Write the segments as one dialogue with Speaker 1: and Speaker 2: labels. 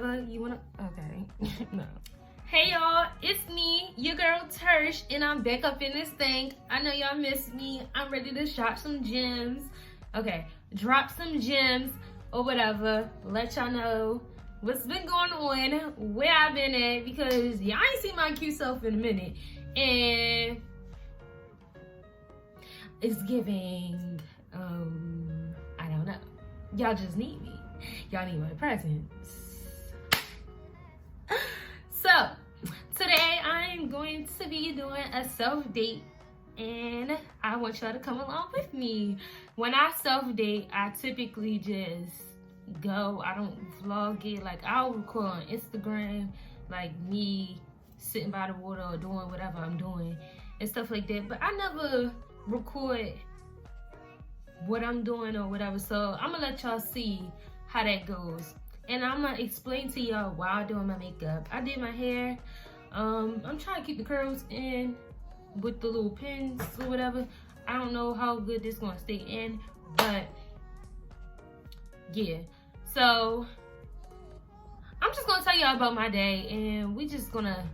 Speaker 1: whatever you wanna, okay. No. Hey y'all, it's me, your girl Terch, and I'm back up in this thing. I know y'all missed me. I'm ready to drop some gems. Okay, drop some gems or whatever. Let y'all know what's been going on, where I've been at, because y'all ain't seen my cute self in a minute. And it's giving, I don't know. Y'all just need me. Y'all need my presence. So, today I'm going to be doing a self-date, and I want y'all to come along with me. When I self-date, I typically just go. I don't vlog it. Like, I'll record on Instagram, like me sitting by the water or doing whatever I'm doing and stuff like that. But I never record what I'm doing or whatever. So, I'm gonna let y'all see how that goes. And I'm gonna explain to y'all while doing my makeup. I did my hair. I'm trying to keep the curls in with the little pins or whatever. I don't know how good this is gonna stay in, but yeah. So I'm just gonna tell y'all about my day, and we just gonna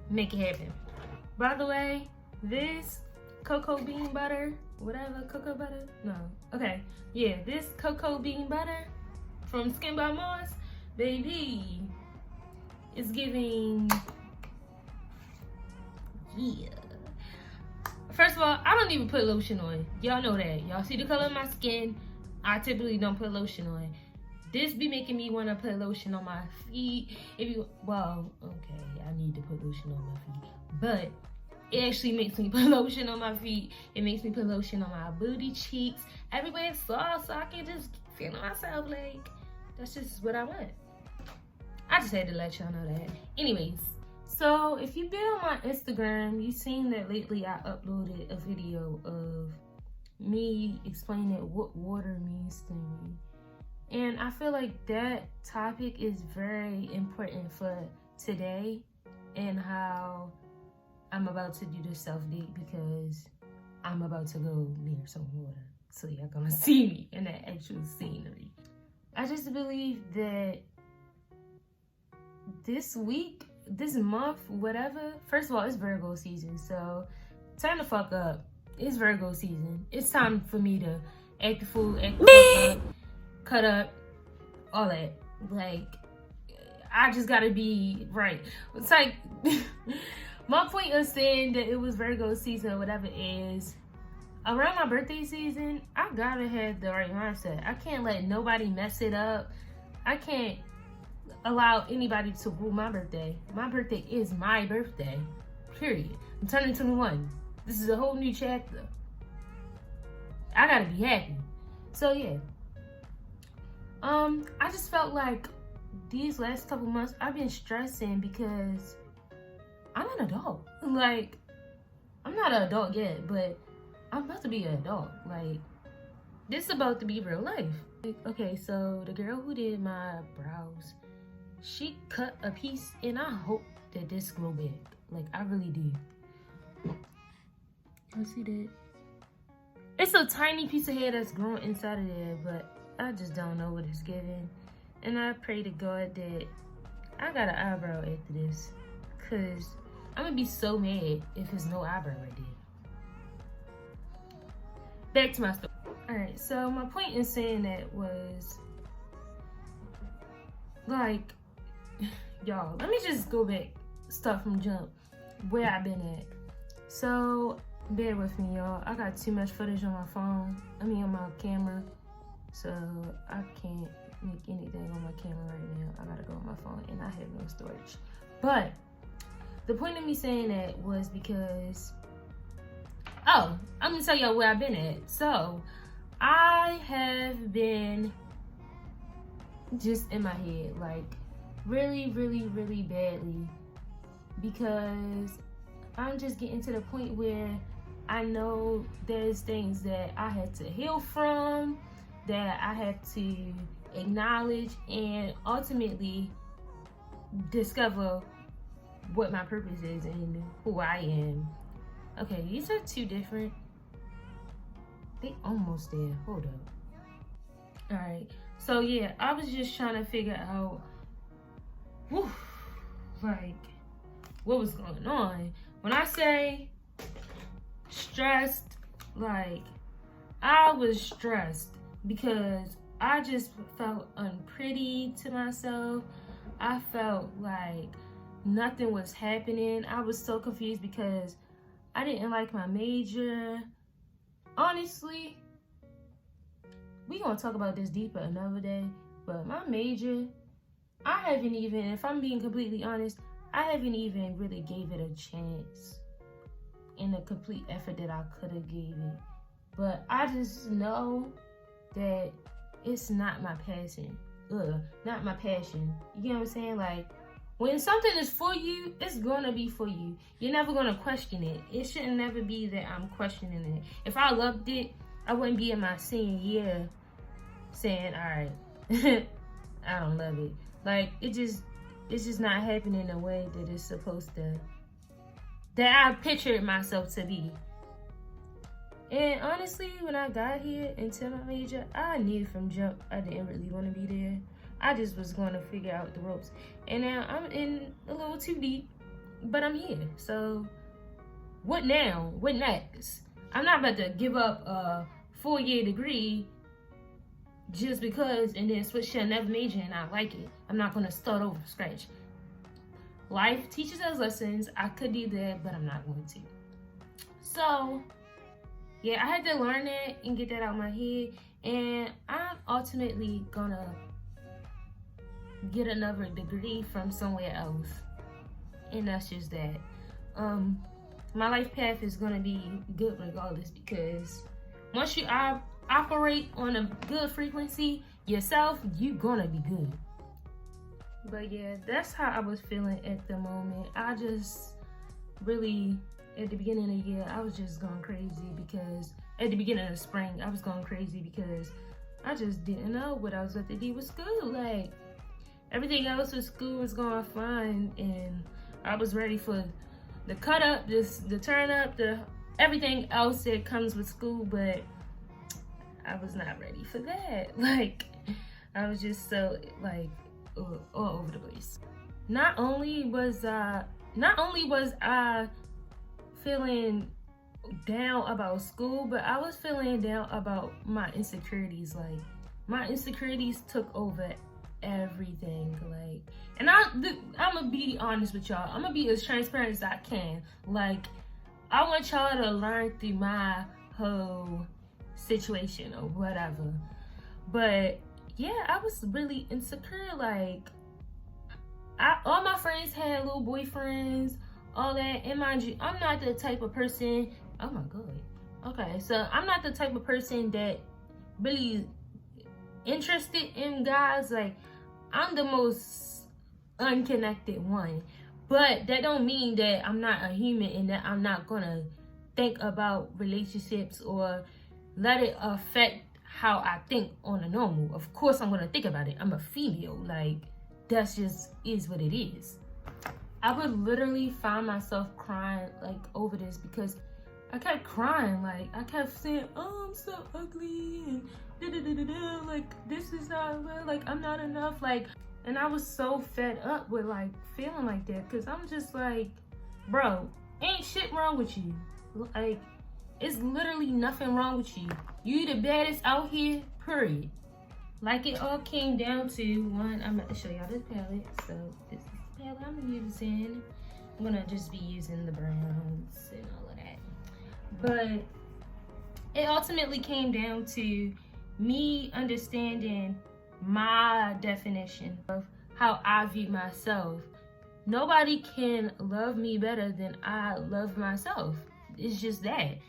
Speaker 1: make it happen. By the way, this cocoa bean butter, whatever, cocoa butter? No. Okay, yeah, this cocoa bean butter from Skin by NARS, baby, it's giving, yeah. First of all, I don't even put lotion on. Y'all know that. Y'all see the color of my skin. I typically don't put lotion on. This be making me want to put lotion on my feet. Well, okay, I need to put lotion on my feet, but it actually makes me put lotion on my feet. It makes me put lotion on my booty cheeks, everywhere it's soft, so I can just feel myself. Like, that's just what I want. I just had to let y'all know that. Anyways, so if you've been on my Instagram, you've seen that lately I uploaded a video of me explaining what water means to me. And I feel like that topic is very important for today and how I'm about to do the self-date, because I'm about to go near some water. So y'all gonna see me in that actual scenery. I just believe that this week, this month, whatever, first of all, it's Virgo season, so turn the fuck up. It's Virgo season. It's time for me to act the fool, act the fuck up, cut up, all that. Like, I just gotta be right. It's like, my point of saying that it was Virgo season or whatever is, around my birthday season, I gotta have the right mindset. I can't let nobody mess it up. I can't allow anybody to rule my birthday. My birthday is my birthday, period. I'm turning 21. This is a whole new chapter. I gotta be happy. So yeah. I just felt like these last couple months I've been stressing because I'm an adult. Like, I'm not an adult yet, but I'm about to be an adult. Like, this is about to be real life. Okay, so the girl who did my brows, she cut a piece, and I hope that this grow big. Like, I really do. You see that? It's a tiny piece of hair that's growing inside of there, but I just don't know what it's giving. And I pray to God that I got an eyebrow after this, because I'm gonna be so mad if there's no eyebrow right there. Back to my story. Alright, so my point in saying that was, like, y'all, let me just go back, start from jump, where I've been at. So, bear with me, y'all. I got too much footage on my phone, on my camera, so I can't make anything on my camera right now. I gotta go on my phone, and I have no storage. But the point of me saying that was because, oh, I'm gonna tell y'all where I've been at. So, I have been just in my head, like, really, really, really badly, because I'm just getting to the point where I know there's things that I had to heal from, that I have to acknowledge, and ultimately discover what my purpose is and who I am. Okay, these are two different. They almost there. Hold up. All right. So yeah, I was just trying to figure out, like, what was going on. When I say stressed, like, I was stressed because I just felt unpretty to myself. I felt like nothing was happening. I was so confused because I didn't like my major. Honestly, we gonna talk about this deeper another day, but my major, I haven't even, if I'm being completely honest, I haven't even really gave it a chance in the complete effort that I could have gave it. But I just know that it's not my passion. Not my passion. You get what I'm saying? Like, when something is for you, it's gonna be for you. You're never gonna question it. It shouldn't never be that I'm questioning it. If I loved it, I wouldn't be in my senior year saying, all right, I don't love it. Like, it's just not happening the way that it's supposed to, that I pictured myself to be. And honestly, when I got here into my major, I knew from jump I didn't really want to be there. I just was going to figure out the ropes. And now I'm in a little too deep, but I'm here. So what now? What next? I'm not about to give up a 4-year degree just because and then switch to another major and I like it. I'm not going to start over from scratch. Life teaches us lessons. I could do that, but I'm not going to. So yeah, I had to learn that and get that out of my head. And I'm ultimately gonna get another degree from somewhere else. And that's just that. My life path is gonna be good regardless, because once you operate on a good frequency yourself, you're gonna be good. But yeah, that's how I was feeling at the moment. I just really, at the beginning of the year, I was just going crazy because, at the beginning of spring, I was going crazy because I just didn't know what I was about to do with school. Like, everything else with school was going fine, and I was ready for the cut up, the turn up, everything else that comes with school, but I was not ready for that. Like, I was just so, like, all over the place. Not only was I feeling down about school, but I was feeling down about my insecurities. Like, my insecurities took over everything. Like, and I'm gonna be honest with y'all. I'm gonna be as transparent as I can. Like, I want y'all to learn through my whole situation or whatever. But yeah, I was really insecure. Like, all my friends had little boyfriends, all that. And mind you, I'm not the type of person, oh my god. Okay, so I'm not the type of person that really interested in guys. Like, I'm the most unconnected one. But that don't mean that I'm not a human and that I'm not gonna think about relationships or let it affect how I think on a normal. Of course I'm gonna think about it. I'm a female. Like, that's just is what it is. I would literally find myself crying, like, over this, because I kept crying. Like, I kept saying, oh, I'm so ugly, and da-da-da-da-da, like, this is not real, like, I'm not enough, like, and I was so fed up with, like, feeling like that, because I'm just like, bro, ain't shit wrong with you. Like, it's literally nothing wrong with you. You the baddest out here, period. Like, it all came down to one. I'm going to show y'all this palette. So this is the palette I'm using. I'm going to just be using the browns and all of that. But it ultimately came down to me understanding my definition of how I view myself. Nobody can love me better than I love myself. It's just that.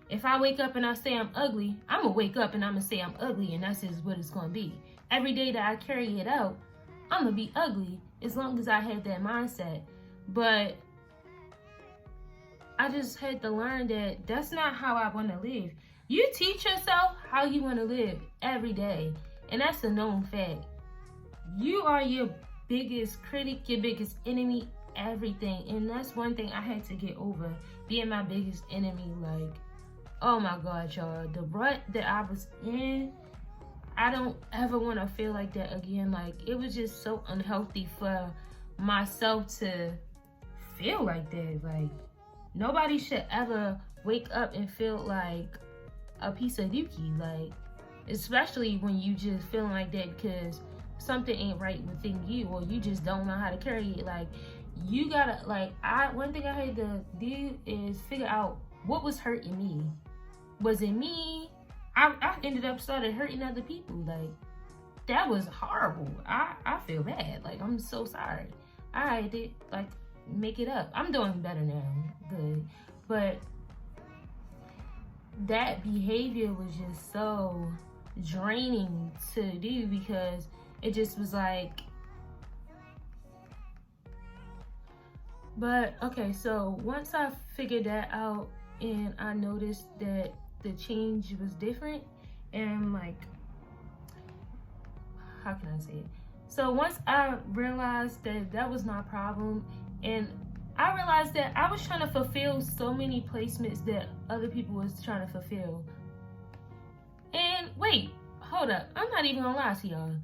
Speaker 1: If I wake up and I say I'm ugly, I'm gonna wake up and I'm gonna say I'm ugly, and that's just what it's gonna be. Every day that I carry it out, I'm gonna be ugly as long as I have that mindset. But I just had to learn that that's not how I want to live. You teach yourself how you want to live every day, and that's a known fact. You are your biggest critic, your biggest enemy, everything. And that's one thing I had to get over, being my biggest enemy. Like, oh my god, y'all, the rut that I was in, I don't ever want to feel like that again. Like, it was just so unhealthy for myself to feel like that. Like, nobody should ever wake up and feel like a piece of dookie. Like, especially when you just feeling like that because something ain't right within you, or you just don't know how to carry it. Like, you gotta, like, one thing I had to do is figure out what was hurting me. Was it me? I ended up started hurting other people. Like, that was horrible. I feel bad. Like, I'm so sorry. I did, like, make it up. I'm doing better now. Good. But that behavior was just so draining to do because it just was like, but okay, so once I figured that out and I noticed that the change was different, and like, how can I say it? So once I realized that that was my problem, and I realized that I was trying to fulfill so many placements that other people was trying to fulfill. And wait, hold up, I'm not even gonna lie to y'all.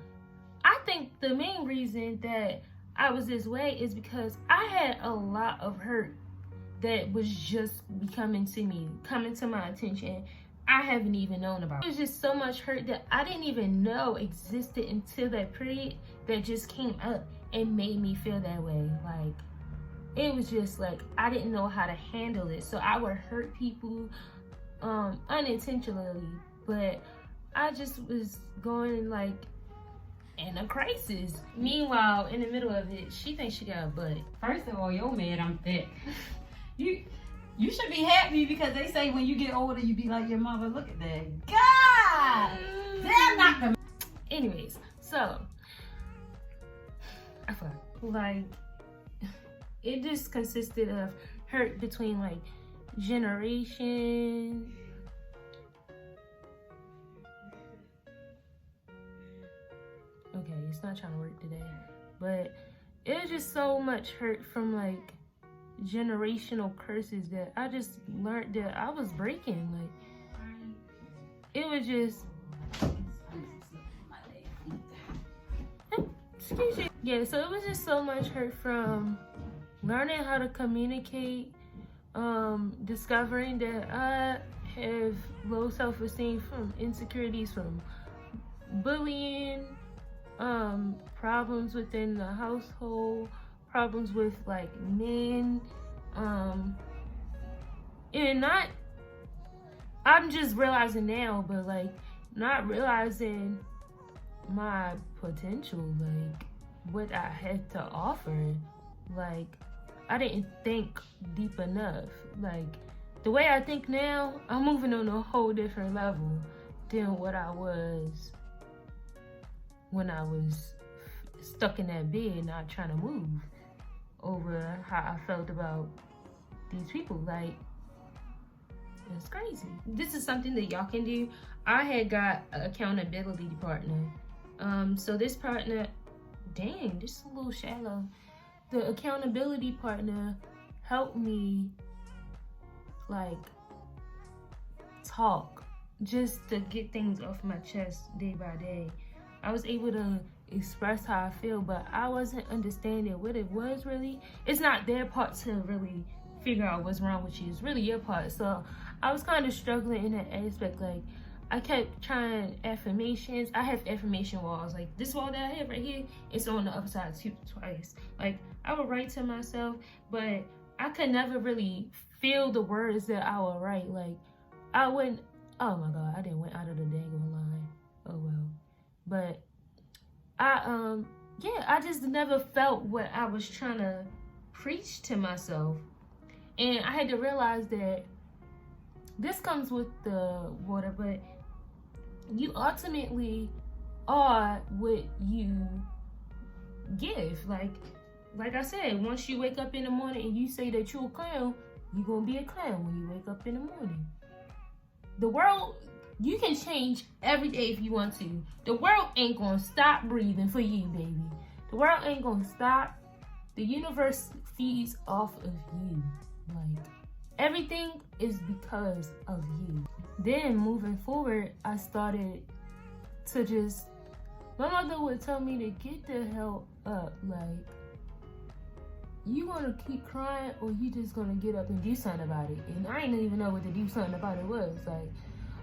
Speaker 1: I think the main reason that I was this way is because I had a lot of hurt that was just coming to me, coming to my attention. I haven't even known about. It was just so much hurt that I didn't even know existed until that period that just came up and made me feel that way. Like, it was just like, I didn't know how to handle it. So I would hurt people unintentionally, but I just was going like in a crisis. Meanwhile, in the middle of it, she thinks she got a butt.
Speaker 2: First of all, yo mad I'm thick. You should be happy because they say when you get older, you be like your mother. Look at that. God! Damn, not the...
Speaker 1: Anyways, so, I forgot. Like, it just consisted of hurt between, like, generation. Okay, it's not trying to work today. But it was just so much hurt from, like, generational curses that I just learned that I was breaking. Like, it was just, excuse me. Yeah, so it was just so much hurt from learning how to communicate, discovering that I have low self-esteem from insecurities, from bullying, problems within the household, problems with like men, and not, I'm just realizing now, but like not realizing my potential, like what I had to offer. Like, I didn't think deep enough. Like, the way I think now, I'm moving on a whole different level than what I was when I was stuck in that bed not trying to move over how I felt about these people. Like, it's crazy. This is something that y'all can do. I had got an accountability partner. So this partner, dang, this is a little shallow. The accountability partner helped me like talk, just to get things off my chest day by day. I was able to express how I feel, but I wasn't understanding what it was really. It's not their part to really figure out what's wrong with you. It's really your part. So I was kind of struggling in that aspect. Like, I kept trying affirmations. I have affirmation walls. Like, this wall that I have right here, it's on the other side twice. Like, I would write to myself, but I could never really feel the words that I would write. Like, I wouldn't, oh my God, I didn't went out of the daggone line. Oh well. But yeah, I just never felt what I was trying to preach to myself. And I had to realize that this comes with the water, but you ultimately are what you give. Like I said, once you wake up in the morning and you say that you're a clown, you're gonna be a clown when you wake up in the morning. The world, you can change every day if you want to. The world ain't gonna stop breathing for you, baby. The world ain't gonna stop. The universe feeds off of you. Like, everything is because of you. Then moving forward, I started to just, my mother would tell me to get the hell up. Like, you gonna keep crying or you just gonna get up and do something about it? And I didn't even know what to do something about it was. Like,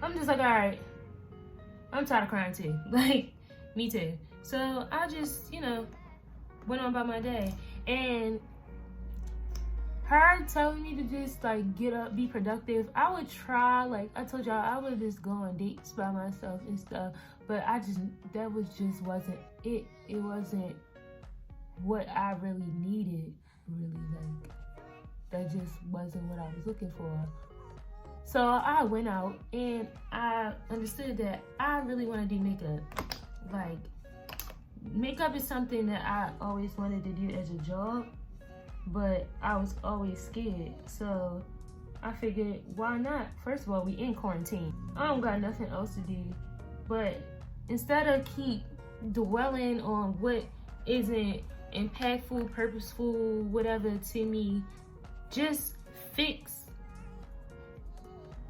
Speaker 1: I'm just like, all right, I'm tired of crying too. Like, me too. So I just, you know, went on about my day. And her telling me to just like get up, be productive, I would try. Like I told y'all, I would just go on dates by myself and stuff, but that wasn't it. It wasn't what I really needed, really. Like, that just wasn't what I was looking for. So I went out and I understood that I really want to do makeup. Like, makeup is something that I always wanted to do as a job, but I was always scared. So I figured, why not? First of all, we in quarantine. I don't got nothing else to do. But instead of keep dwelling on what isn't impactful, purposeful, whatever to me, just fix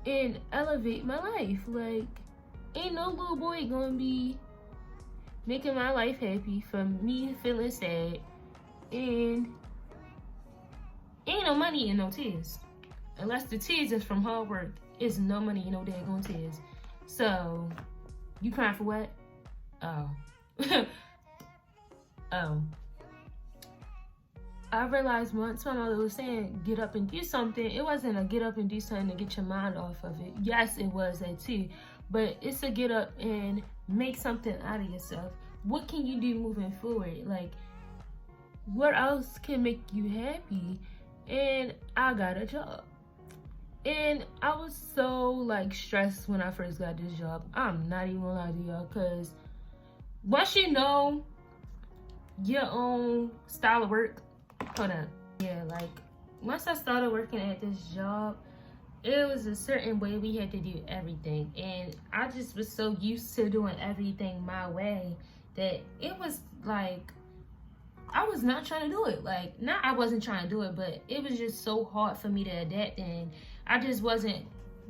Speaker 1: and elevate my life. Like, ain't no little boy gonna be making my life happy for me feeling sad, and ain't no money in no tears. Unless the tears is from hard work, it's no money in no daggone tears. So, you crying for what? Oh. Oh. I realized once my mother was saying, get up and do something, it wasn't a get up and do something to get your mind off of it. Yes, it was that too. But it's a get up and make something out of yourself. What can you do moving forward? Like, what else can make you happy? And I got a job. And I was so like stressed when I first got this job. I'm not even gonna lie to y'all, because once you know your own style of work, hold up. Yeah, like once I started working at this job, it was a certain way we had to do everything. And I just was so used to doing everything my way that it was like, I was not trying to do it. Like, not I wasn't trying to do it, but it was just so hard for me to adapt. And I just wasn't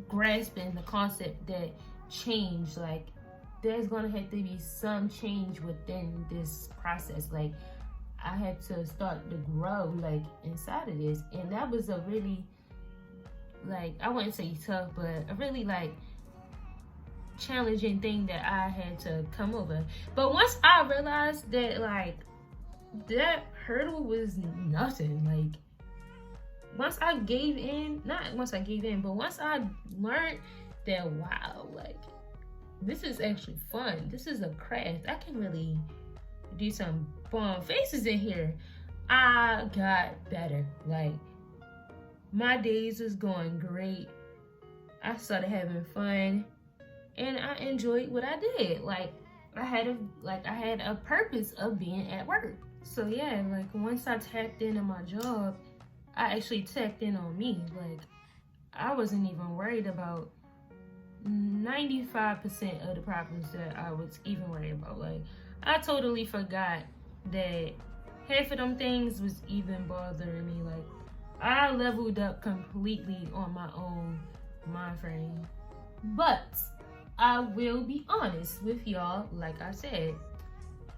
Speaker 1: grasping the concept that change, like, there's gonna have to be some change within this process. Like, I had to start to grow, like, inside of this. And that was a really, like, I wouldn't say tough, but a really, like, challenging thing that I had to come over. But once I realized that, like, that hurdle was nothing. Like, once I gave in, not once I gave in, but once I learned that, wow, like, this is actually fun. This is a craft. I can really do some bomb faces in here. I got better. Like, my days was going great. I started having fun, and I enjoyed what I did. Like, I had a purpose of being at work. So yeah, like, once I tapped into my job, I actually tapped in on me. Like, I wasn't even worried about 95% of the problems that I was even worried about. Like, I totally forgot that half of them things was even bothering me. Like, I leveled up completely on my own mind frame. But I will be honest with y'all, like I said,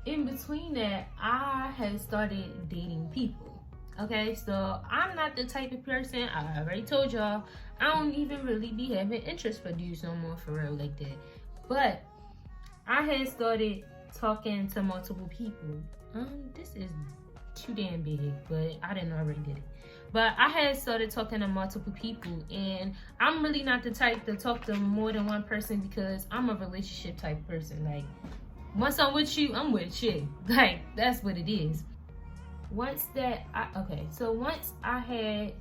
Speaker 1: in between that, I had started dating people. Okay, so I'm not the type of person, I already told y'all, I don't even really be having interest for dudes no more, for real, like that. But I had started talking to multiple people. This is too damn big, but I didn't already did it. But I had started talking to multiple people, and I'm really not the type to talk to more than one person, because I'm a relationship type person. Like, once I'm with you, I'm with you. Like, that's what it is. Once I had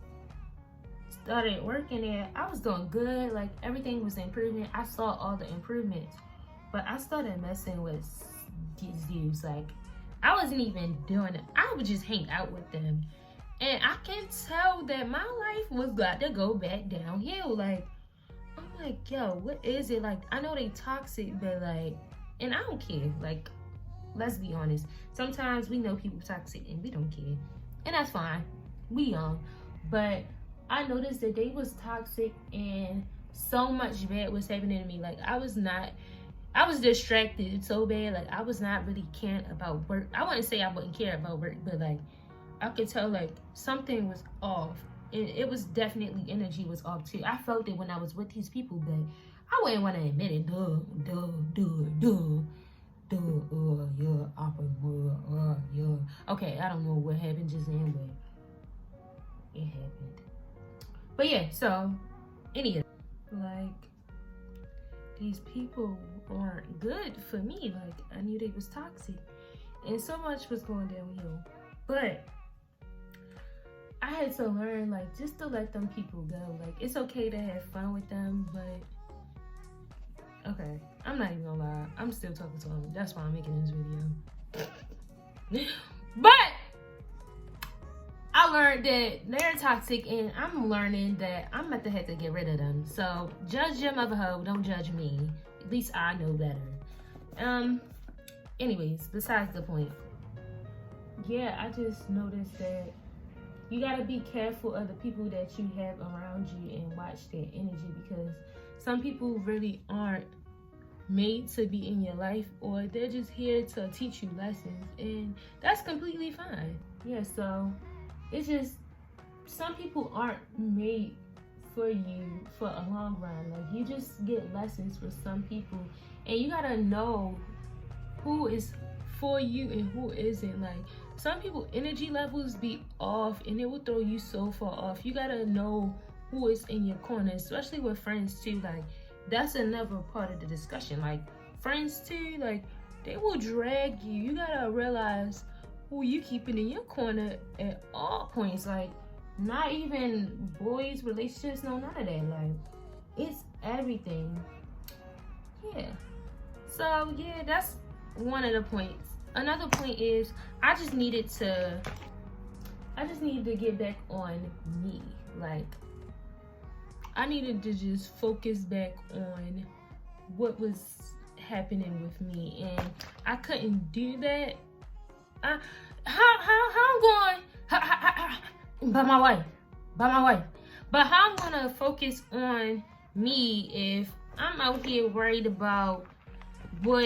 Speaker 1: started working there, I was doing good. Like, everything was improving. I saw all the improvements. But I started messing with these dudes. Like, I wasn't even doing it. I would just hang out with them. And I can tell that my life was got to go back downhill. Like, I'm like, yo, what is it? Like, I know they toxic, but like, and I don't care. Like, let's be honest. Sometimes we know people toxic and we don't care. And that's fine. We young. But I noticed that they was toxic and so much bad was happening to me. Like, I I was distracted so bad. Like, I was not really caring about work. I wouldn't say I wouldn't care about work, but like, I could tell like something was off. And it was definitely, energy was off too. I felt it when I was with these people, but I wouldn't want to admit it. Yeah. Okay, I don't know what happened just then, but it happened. But yeah, so, anyway, like, these people weren't good for me. Like, I knew they was toxic. And so much was going downhill. But I had to learn, like, just to let them people go. Like, it's okay to have fun with them, but okay, I'm not even gonna lie. I'm still talking to them. That's why I'm making this video. But I learned that they're toxic, and I'm learning that I'm about to have to get rid of them. So judge your mother hoe, don't judge me. At least I know better. Anyways, besides the point. Yeah, I just noticed that you gotta be careful of the people that you have around you and watch their energy, because some people really aren't made to be in your life, or they're just here to teach you lessons, and that's completely fine. Yeah, so it's just, some people aren't made for you for a long run. Like, you just get lessons for some people, and you gotta know who is for you and who isn't. Like, some people energy levels be off, and it will throw you so far off. You gotta know who is in your corner, especially with friends too. Like, that's another part of the discussion. Like, friends too, like, they will drag you. You gotta realize who you keeping in your corner at all points. Like, not even boys, relationships, no, none of that. Like, it's everything. Yeah. So yeah, that's one of the points. Another point is I just needed to get back on me. Like, I needed to just focus back on what was happening with me, and I couldn't do that. How I'm going by my wife. But how I'm gonna focus on me if I'm out here worried about what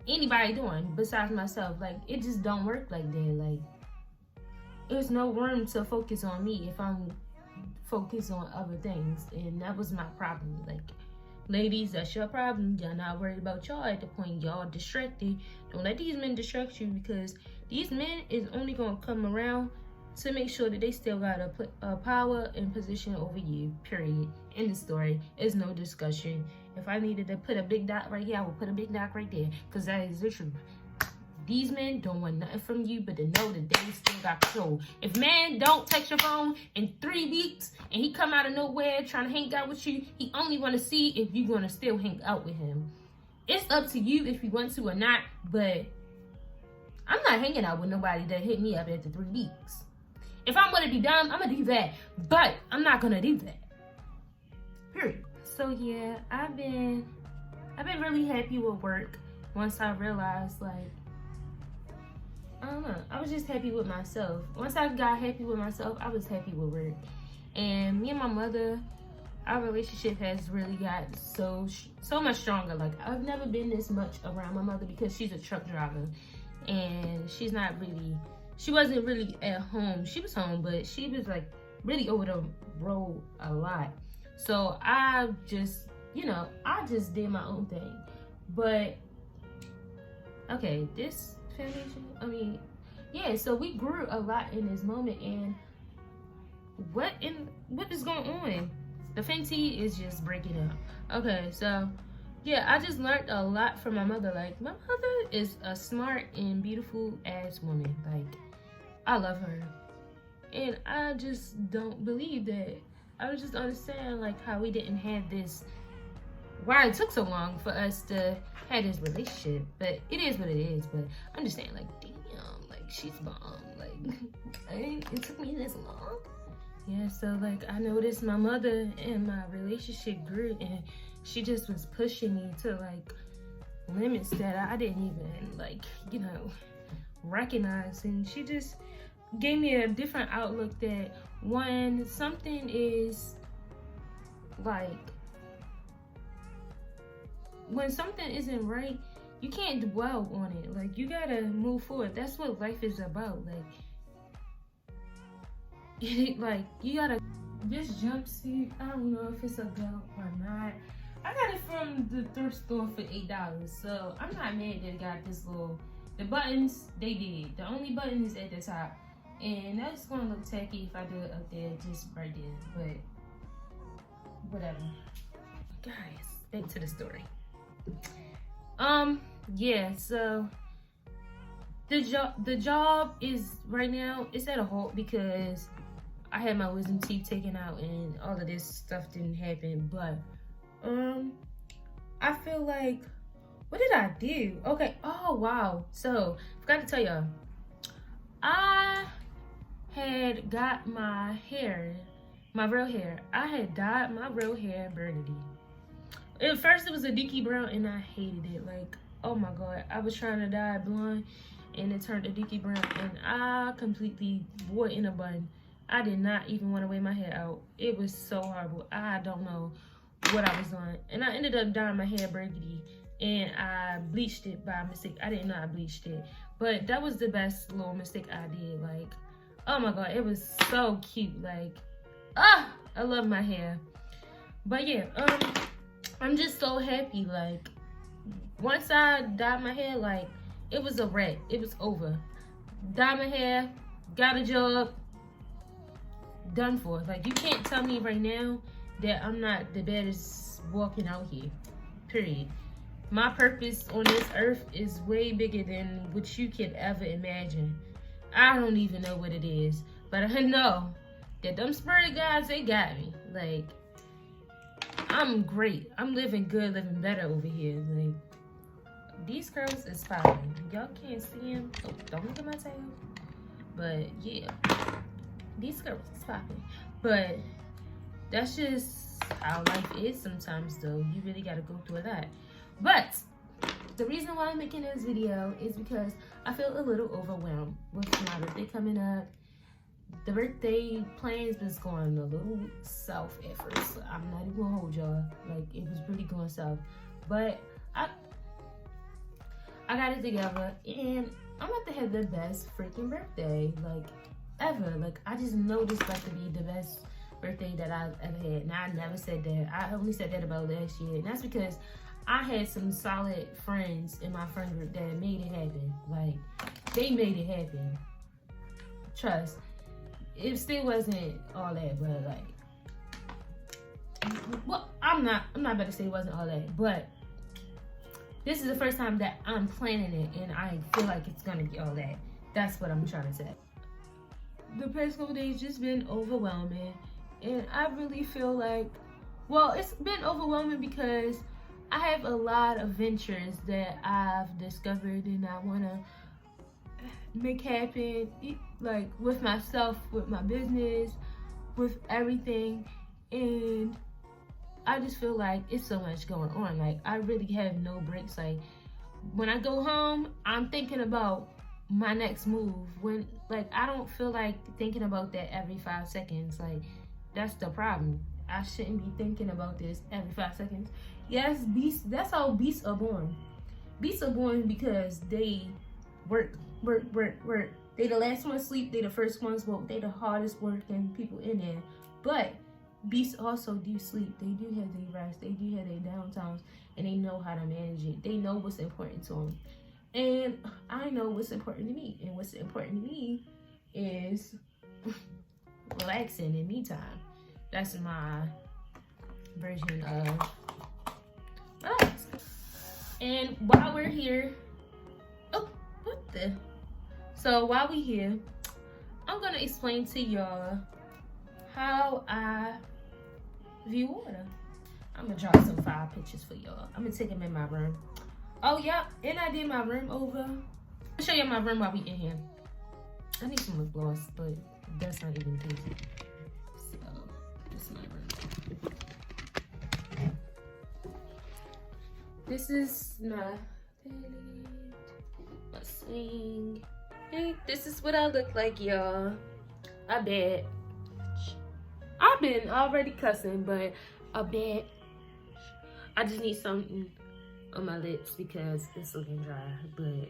Speaker 1: anybody doing besides myself? Like, it just don't work like that. Like, there's no room to focus on me if I'm focused on other things, and that was my problem. Like, ladies, that's your problem. Y'all not worried about y'all at the point y'all distracted. Don't let these men distract you, because these men is only gonna come around to make sure that they still got a power and position over you, period. End of story. There's no discussion. If I needed to put a big dot right here, I would put a big dot right there, because that is the truth. These men don't want nothing from you but to know that they still got control. If man don't text your phone in 3 weeks and he come out of nowhere trying to hang out with you, he only want to see if you're going to still hang out with him. It's up to you if you want to or not, but I'm not hanging out with nobody that hit me up after 3 weeks. If I'm going to be dumb, I'm going to do that, but I'm not going to do that. Period. So yeah, I've been really happy with work once I realized, like, I don't know, I was just happy with myself. Once I got happy with myself, I was happy with work. And me and my mother, our relationship has really got so much stronger. Like, I've never been this much around my mother, because she's a truck driver, and she wasn't really at home. She was home, but she was like really over the road a lot. So I just did my own thing. But okay, this foundation, yeah, so we grew a lot in this moment, and what is going on? The Fenty is just breaking up. Okay, so yeah, I just learned a lot from my mother. Like, my mother is a smart and beautiful ass woman. Like, I love her, and I just don't believe that. I don't just understand, like, how we didn't have this, why it took so long for us to have this relationship. But it is what it is. But I'm just saying, like, damn, like, she's bomb. Like, it took me this long. Yeah, so like, I noticed my mother and my relationship grew, and she just was pushing me to like limits that I didn't even like, recognize. And she just gave me a different outlook that when something is like when something isn't right, you can't dwell on it. Like, you gotta move forward. That's what life is about. Like, you gotta. This jumpsuit, I don't know if it's a belt or not. I got it from the thrift store for $8, so I'm not mad that it got this little. The buttons, they did. The only button is at the top, and that's gonna look tacky if I do it up there, just right there. But whatever. Guys, back to the story. Yeah. So the job is right now. It's at a halt because I had my wisdom teeth taken out and all of this stuff didn't happen. But I feel like, what did I do? Okay. Oh wow. So forgot to tell y'all, I had got my hair, my real hair. I had dyed my real hair burgundy. At first it was a dinky brown and I hated it. Like, oh my god, I was trying to dye it blonde and it turned a dinky brown and I completely wore it in a bun. I did not even want to wear my hair out. It was so horrible. I don't know what I was on. And I ended up dyeing my hair burgundy and I bleached it by mistake. I didn't know I bleached it, but that was the best little mistake I did. Like, oh my god, it was so cute. Like, I love my hair. But yeah, I'm just so happy. Like, once I dyed my hair, like, it was a wrap. It was over. Dyed my hair, got a job, done for. Like, you can't tell me right now that I'm not the baddest walking out here. Period. My purpose on this earth is way bigger than what you could ever imagine. I don't even know what it is, but I know that them spirit guides, they got me. Like, I'm great. I'm living good, living better over here. Like, these curls is popping. Y'all can't see them, so don't look at my tail. But yeah, these curls is popping. But that's just how life is sometimes, though. You really gotta go through that. But the reason why I'm making this video is because I feel a little overwhelmed with my birthday coming up. The birthday plans was going a little south at first. I'm not even gonna hold y'all. Like, it was really going south. But I got it together and I'm about to have the best freaking birthday, like, ever. Like, I just know this about to be the best birthday that I've ever had. And I never said that. I only said that about last year. And that's because I had some solid friends in my friend group that made it happen. Like, they made it happen. Trust. It still wasn't all that, but like, well, I'm not about to say it wasn't all that, but this is the first time that I'm planning it and I feel like it's gonna be all that. That's what I'm trying to say. The past couple days just been overwhelming and I really feel like, well, it's been overwhelming because I have a lot of ventures that I've discovered and I wanna make happen, like, with myself, with my business, with everything. And I just feel like it's so much going on. Like, I really have no breaks. Like, when I go home, I'm thinking about my next move. When, like, I don't feel like thinking about that every 5 seconds. Like, that's the problem. I shouldn't be thinking about this every 5 seconds. Yes, beasts, that's how beasts are born. Beasts are born because they work. They the last one sleep, they the first ones woke. They the hardest working people in there. But beasts also do sleep. They do have their rest. They do have their downtimes, and they know how to manage it. They know what's important to them. And I know what's important to me. And what's important to me is relaxing and me time. That's my version of relax. And while we're here, so while we here, I'm gonna explain to y'all how I view water. I'm gonna draw some fire pictures for y'all. I'm gonna take them in my room. Oh yeah, and I did my room over. I'll show you my room while we in here. I need some lip gloss, but that's not even tasty. So this is my room. This is my swing. Hey, this is what I look like, y'all. I bet. I've been already cussing, but I bet. I just need something on my lips because it's looking dry, but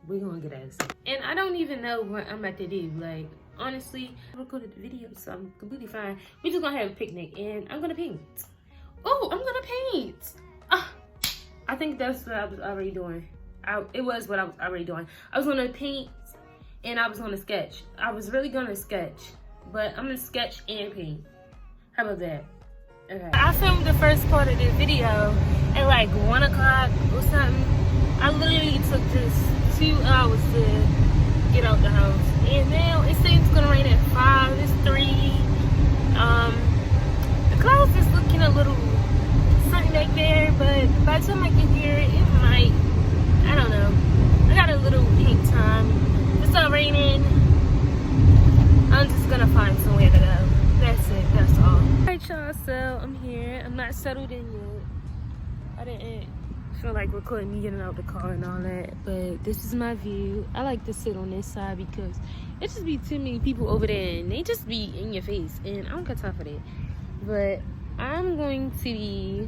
Speaker 1: we're gonna get at it. And I don't even know what I'm about to do. Like, honestly, I recorded the video, so I'm completely fine. We're just gonna have a picnic, and I'm gonna paint. Oh, I'm gonna paint. I think that's what I was already doing. It was what I was already doing. I was gonna paint, and I was gonna sketch. I was really gonna sketch, but I'm gonna sketch and paint. How about that? Okay. I filmed the first part of this video at like 1 o'clock or something. I literally took just 2 hours to get out the house, and now it seems it's gonna rain at 5. It's 3. The clouds is looking a little sunny back there, but by the time I get here, it might. I don't know. I got a little peak time. If it starts raining, I'm just gonna find somewhere to go. That's it. That's all. Alright, y'all. So I'm here. I'm not settled in yet. I didn't feel like recording me getting out the car and all that, but this is my view. I like to sit on this side because it just be too many people over there and they just be in your face, and I don't got time for that. But I'm going to be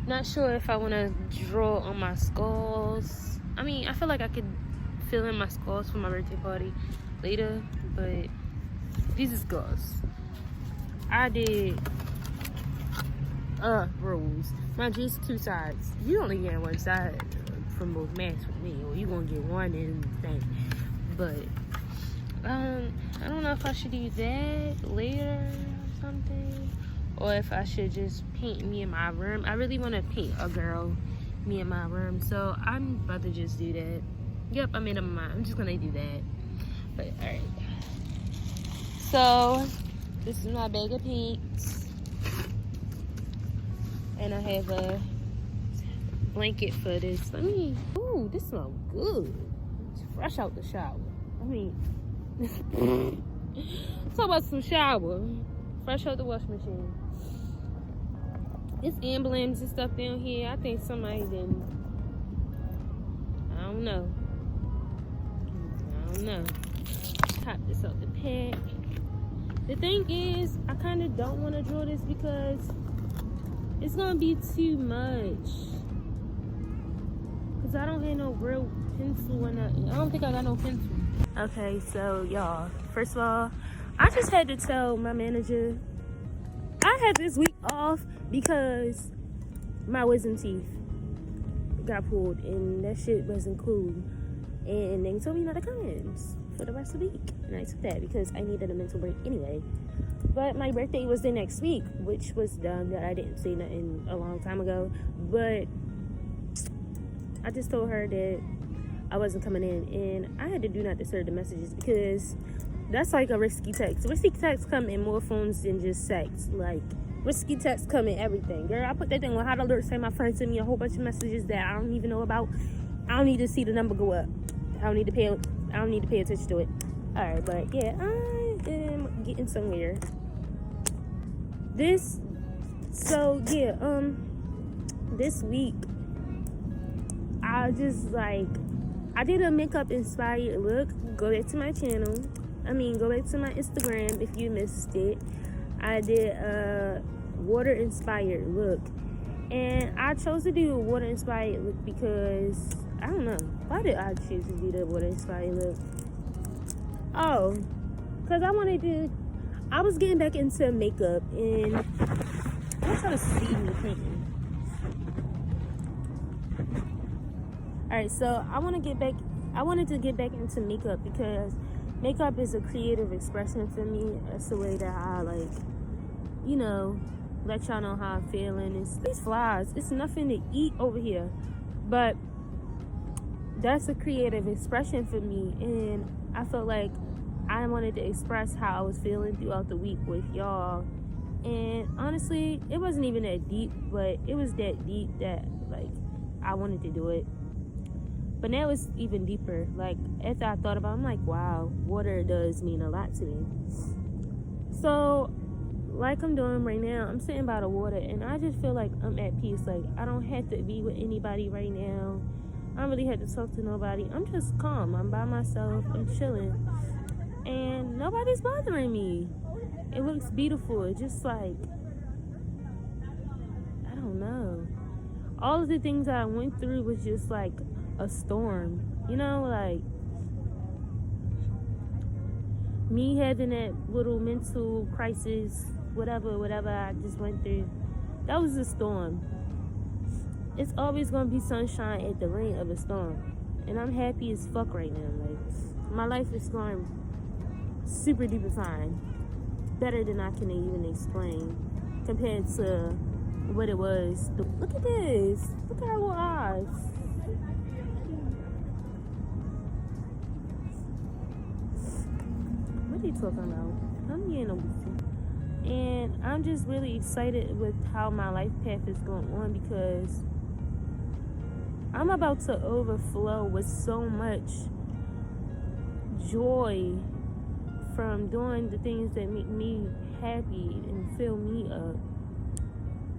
Speaker 1: not sure if I want to draw on my skulls. I mean, I feel like I could fill in my skulls for my birthday party later, but these are skulls. I did rolls. Now just 2 sides. You only get 1 side from both masks with me, or you gonna get one and thing. But I don't know if I should do that later or something, or if I should just paint me in my room. I really want to paint a girl, me in my room, so I'm about to just do that. Yep, I made up my mind. I'm just gonna do that. But all right. So this is my bag of paints. And I have a blanket for this. Ooh, this smells good. It's fresh out the shower. I mean, talk about some shower. Fresh out the wash machine. It's emblems and stuff down here. I think somebody didn't. I don't know. Pop this out the pack. The thing is, I kind of don't want to draw this because it's gonna be too much. Cause I don't have no real pencil or nothing. I don't think I got no pencil. Okay, so y'all, first of all, I just had to tell my manager I had this week off because my wisdom teeth got pulled and that shit wasn't cool. And they told me not to come in for the rest of the week. And I took that because I needed a mental break anyway. But my birthday was the next week, which was dumb that I didn't say nothing a long time ago. But I just told her that I wasn't coming in, and I had to do not disturb the messages because that's like a risky text. Risky texts come in more forms than just sex. Like, risky texts come in everything. Girl, I put that thing on how to alert, say my friend sent me a whole bunch of messages that I don't even know about. I don't need to see the number go up. I don't need to pay attention to it. Alright, but yeah, I am getting somewhere. This week I did a makeup inspired look. Go back to my channel. Go back to my Instagram if you missed it. I did a water inspired look, and I chose to do a water inspired look because I don't know, why did I choose to do the water inspired look? Oh, because I was getting back into makeup, and I'm trying to see me painting. Alright, so I wanted to get back into makeup because makeup is a creative expression for me. That's the way that I let y'all know how I'm feeling. These flies, it's nothing to eat over here, but that's a creative expression for me, and I felt like I wanted to express how I was feeling throughout the week with y'all. And honestly, it wasn't even that deep, but it was that deep that I wanted to do it. But now it's even deeper. After I thought about it, I'm like, wow, water does mean a lot to me. So like I'm doing right now, I'm sitting by the water, and I just feel like I'm at peace. I don't have to be with anybody right now. I don't really have to talk to nobody. I'm just calm. I'm by myself. I'm chilling. And nobody's bothering me. It looks beautiful. It's just I don't know. all of the things that I went through was just like a storm, you know, like me having that little mental crisis, whatever I just went through, that was a storm. It's always gonna be sunshine at the rain of a storm, and I'm happy as fuck right now. Like, my life is going super duper fine, better than I can even explain compared to what it was. Look at this. Look at our little eyes. What are you talking about? I'm getting no busy. And I'm just really excited with how my life path is going on, because I'm about to overflow with so much joy from doing the things that make me happy and fill me up.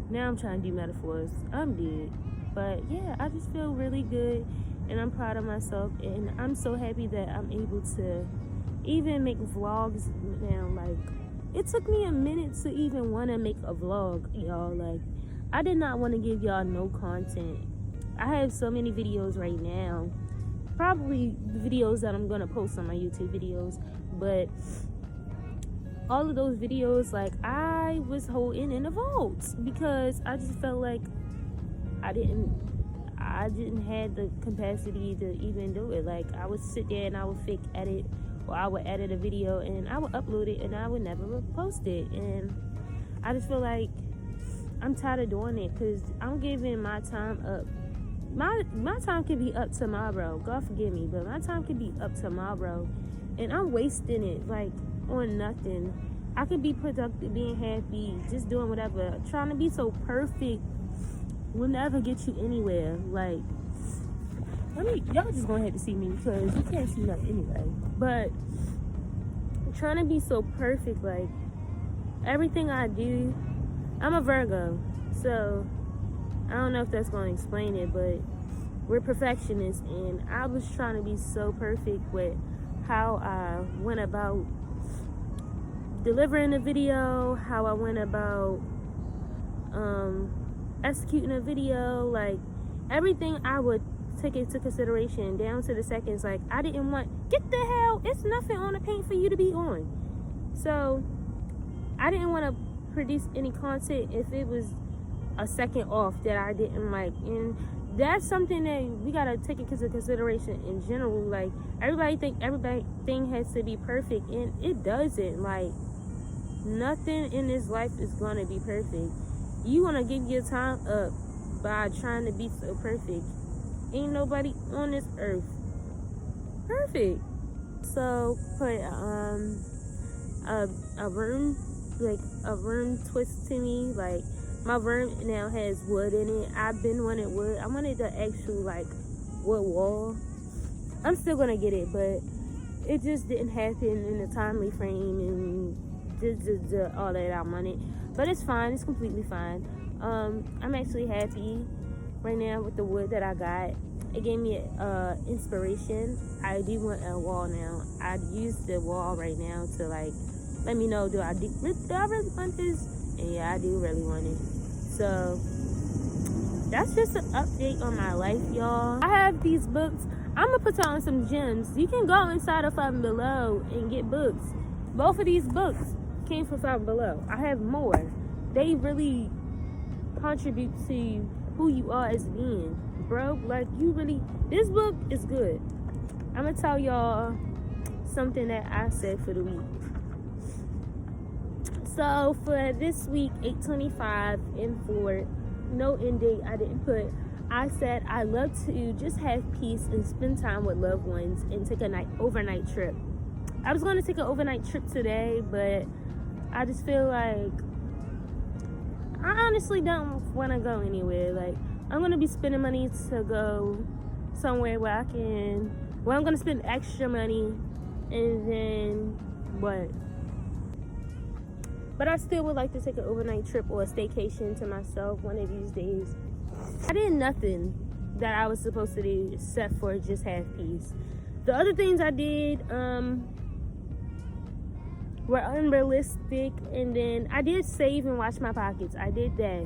Speaker 1: Now I'm trying to do metaphors. I'm dead. But yeah, I just feel really good, and I'm proud of myself, and I'm so happy that I'm able to even make vlogs now. Like, it took me a minute to even want to make a vlog, y'all. Like, I did not want to give y'all no content. I have so many videos right now, probably the videos that I'm gonna post on my YouTube videos, but all of those videos, like, I was holding in a vault because I just felt like I didn't have the capacity to even do it. Like, I would sit there and I would fake edit, or I would edit a video and I would upload it and I would never post it. And I just feel like I'm tired of doing it, because I'm giving my time up. My time could be up tomorrow. God forgive me, but my time could be up tomorrow, and I'm wasting it like on nothing. I could be productive, being happy, just doing whatever. Trying to be so perfect will never get you anywhere. Like, y'all just gonna have to see me because you can't see nothing anyway. But trying to be so perfect, like, everything I do, I'm a Virgo, so I don't know if that's going to explain it, but we're perfectionists, and I was trying to be so perfect with how I went about delivering a video, how I went about executing a video. Like, everything I would take into consideration down to the seconds. Like, I didn't want, get the hell, it's nothing on the paint for you to be on. So I didn't want to produce any content if it was a second off that I didn't like. And that's something that we gotta take into consideration in general. Like, everybody think everything has to be perfect, and it doesn't. Like, nothing in this life is gonna be perfect. You wanna give your time up by trying to be so perfect. Ain't nobody on this earth perfect. So put a room twist to me. Like, my room now has wood in it. I've been wanting wood. I wanted the actual, like, wood wall. I'm still gonna get it, but it just didn't happen in a timely frame, and just all that I wanted. But it's fine. It's completely fine. I'm actually happy right now with the wood that I got. It gave me inspiration. I do want a wall now. I'd use the wall right now to, like, let me know, do I really want this? And yeah, I do really want it. So that's just an update on my life, y'all. I have these books. I'm gonna put on some gems. You can go inside of Five Below and get books. Both of these books came from Five Below. I have more. They really contribute to who you are as being, bro. Like, you really, this book is good. I'm gonna tell y'all something that I said for the week. So for this week, 8/25 and for no end date, I didn't put. I said I love to just have peace and spend time with loved ones and take a overnight trip. I was going to take an overnight trip today, but I just feel like I honestly don't want to go anywhere. Like, I'm going to be spending money to go somewhere where I'm going to spend extra money, and then what? But I still would like to take an overnight trip or a staycation to myself one of these days. I did nothing that I was supposed to do except for just have peace. The other things I did were unrealistic, and then I did save and watch my pockets. I did that.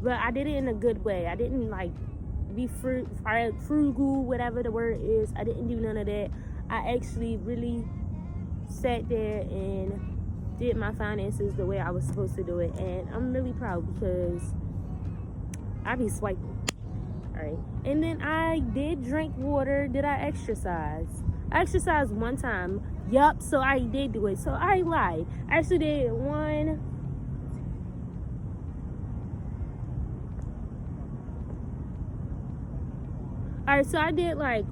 Speaker 1: But I did it in a good way. I didn't like be frugal, whatever the word is. I didn't do none of that. I actually really sat there and did my finances the way I was supposed to do it, and I'm really proud because I be swiping. Alright, and then I did drink water. Did I exercise? I exercised one time. Yup, so I did do it. So I lied. I actually did one. Alright, so I did like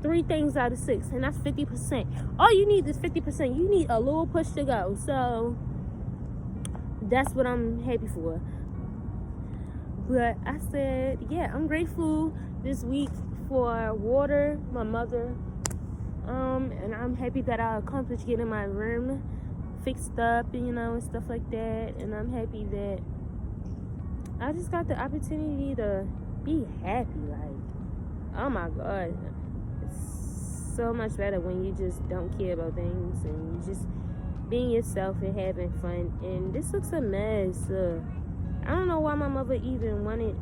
Speaker 1: 3 things out of 6, and that's 50%. All you need is 50%. You need a little push to go. So that's what I'm happy for. But I said, yeah, I'm grateful this week for water, my mother, and I'm happy that I accomplished getting my room fixed up, you know, and stuff like that. And I'm happy that I just got the opportunity to be happy. Like, oh my God, it's so much better when you just don't care about things and you just being yourself and having fun. And this looks a mess. I don't know why my mother even wanted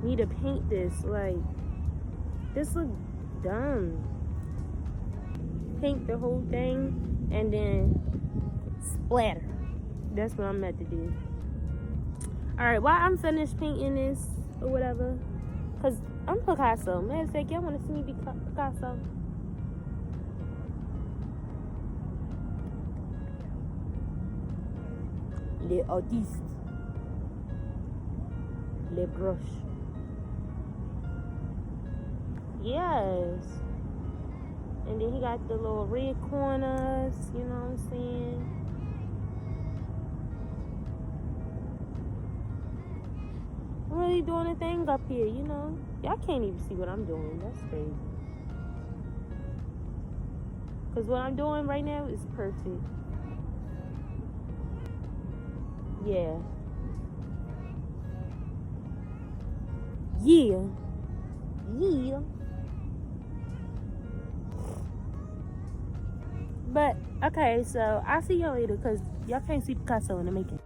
Speaker 1: me to paint this. Like, this looks dumb. Paint the whole thing and then splatter. That's what I'm about to do. Alright, while I'm finished painting this or whatever, because I'm Picasso. Matter of fact, y'all want to see me be Picasso? Les artistes. Les brush. Yes. And then he got the little red corners, you know what I'm saying? I'm really doing a thing up here, you know? Y'all can't even see what I'm doing. That's crazy. Because what I'm doing right now is perfect. Yeah. Yeah. Yeah. But, okay, so I'll see y'all later because y'all can't see Picasso in the making.